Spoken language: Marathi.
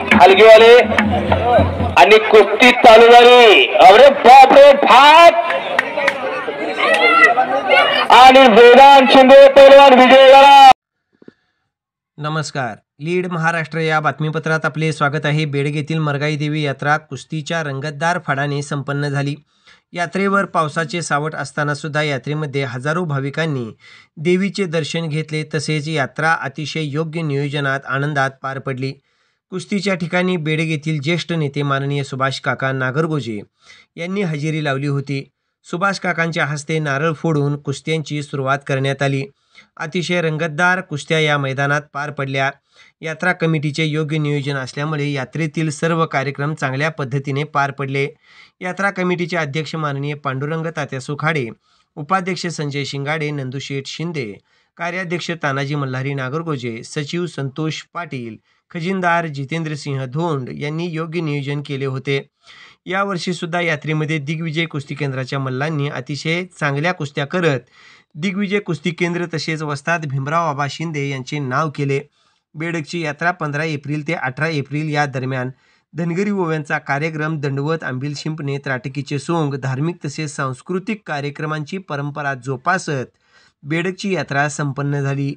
हलगीवाले आणि कुस्ती चालू झाली. अरे बापरे फाट आणि वेदांत शिंदे पैलवान विजय झाला. नमस्कार. लीड महाराष्ट्र या बातमीपत्रात आपले स्वागत आहे. बेडग येथील मरगाई देवी यात्रा कुस्तीच्या रंगतदार फडाने संपन्न झाली. यात्रेवर पावसाचे सावट असताना सुद्धा यात्रेमध्ये हजारो भाविकांनी देवीचे दर्शन घेतले. तसेच यात्रा अतिशय योग्य नियोजनात आनंदात पार पडली. कुस्तीच्या ठिकाणी बेडग येथील ज्येष्ठ नेते माननीय सुभाष काका नागरगोजे यांनी हजेरी लावली होती. सुभाष काकांच्या हस्ते नारळ फोडून कुस्त्यांची सुरुवात करण्यात आली. अतिशय रंगतदार कुस्त्या या मैदानात पार पडल्या. यात्रा कमिटीचे योग्य नियोजन असल्यामुळे यात्रेतील सर्व कार्यक्रम चांगल्या पद्धतीने पार पडले. यात्रा कमिटीचे अध्यक्ष माननीय पांडुरंग तात्या सुखाडे, उपाध्यक्ष संजय शिंगाडे, नंदुशेठ शिंदे, कार्याध्यक्ष तानाजी मल्हारी नागरगोजे, सचिव संतोष पाटील, खजिनदार जितेंद्रसिंह धोंड यांनी योग्य नियोजन केले होते. यावर्षी सुद्धा यात्रेमध्ये दिग्विजय कुस्ती केंद्राच्या मल्लांनी अतिशय चांगल्या कुस्त्या करत दिग्विजय कुस्ती केंद्र तसेच वस्ताद भीमराव आबा शिंदे यांचे नाव केले. बेडगची यात्रा 15 एप्रिल ते 18 एप्रिल या दरम्यान धनगरी ओव्यांचा कार्यक्रम, दंडवत, आंबील शिंपणे, त्राटकीचे सोंग, धार्मिक तसेच सांस्कृतिक कार्यक्रमांची परंपरा जोपासत बेडगची यात्रा संपन्न झाली.